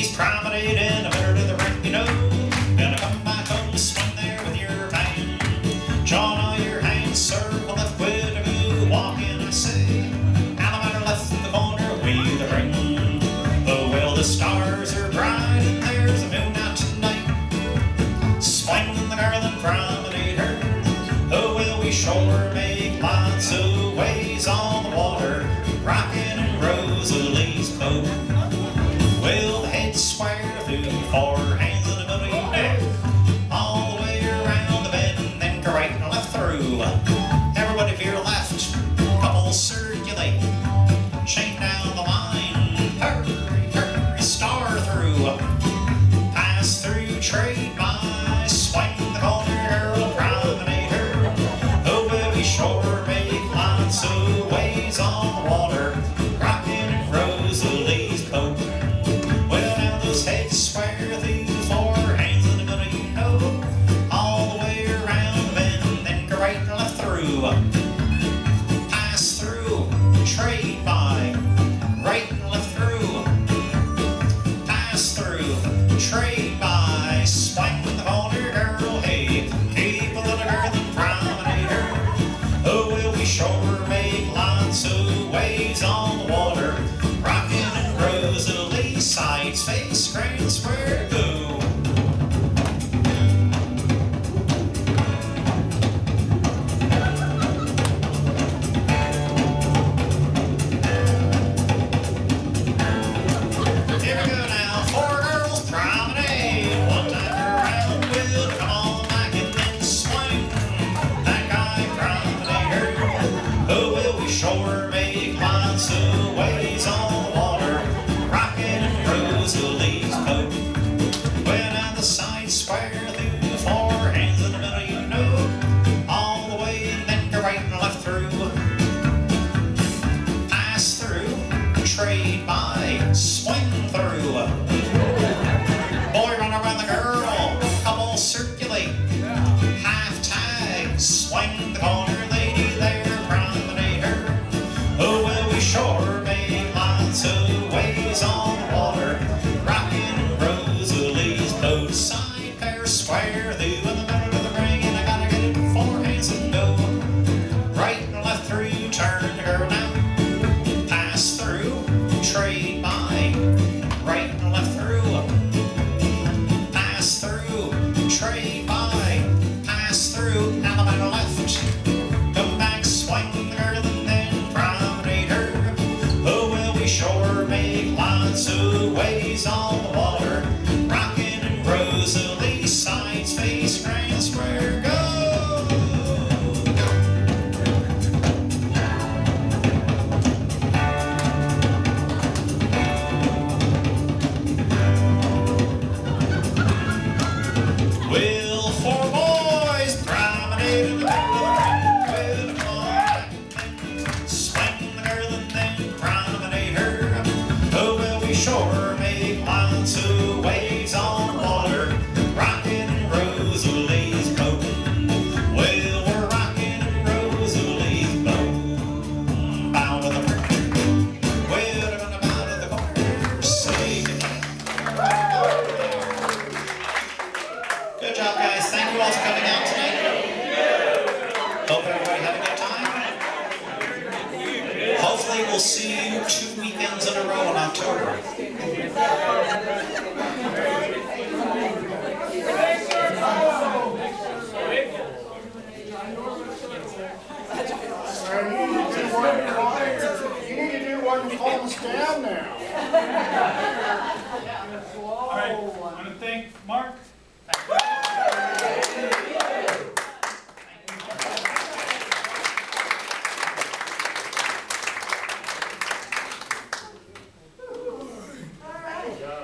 He's promenading a better to the right, you know. Gonna come back home to swing there with your band. Join all your hands, circle left with a go. Walk in, I say, Alabama left in the corner with a ring. Oh, well, the stars are bright and there's a moon out tonight. Swing the girl and promenade her. Oh, well, we sure make lots of waves on the water, rockin' in Rosalie'S boat. Well, the head's square through, four hands in the middle, back, all the way around the bend, and then go right and left through. Everybody veer left, couple circulate, chain down the line, hurry, hurry, star through, pass through, trade by, swing the corner, girl, promenade her. Oh, but we sure make lots of waves on the water, rockin' in Rosalie'S boat. Well, now those heads square through, four hands in the middle, you know, all the way around the bend, then go right and left through, pass through, trade by, right and left through, pass through, trade by, swing the corner, girl, hey, keep a little girl and promenade her. Oh, well, we sure make lots of waves on the water, rockin' in Rosalie'S, sides, face, grand, square, go. Here we go now, four girls promenade, one time around, will come on back and then swing, that guy promenade her. Oh, well, we sure make lots of waves on the water, rockin' in Rosalie'S boat. Well, now the side square through, four hands in the middle, you know, all the way and then go right and left through, pass through, trade by, swing through, boy run around the girl, couple circulate, half tag, swing the corner, lady there, promenade her. Oh, well, we sure make lots of waves on the water, rockin' in Rosalie'S boat. Side pair square through in the middle of the ring, and I gotta get it in four hands and go right and left through, turn the girl now, pass through, trade by, right and left through, pass through, trade by, pass through, Alabama left, come back, swing the girl and then promenade her. Oh, well, we sure make lots of waves on the water, rockin' in Rosalie'S, sides, face, grand, square, go. Well, four boys promenade in the middle of the ring, well, come on back and then swing the girl and then promenade her. Oh, well, we sure make lots of waves on the water, rockin' in Rosalie'S boat. Well, we're rockin' in Rosalie'S boat. Bow to the corner, well, they're gonna bow to the corner, say goodnight. Good job, guys. Thank you all for coming out tonight. Hope everybody had a good time. Hopefully we'll see you 2 weekends in a row in October. You need to do one palms down now. All right, I want to thank Mark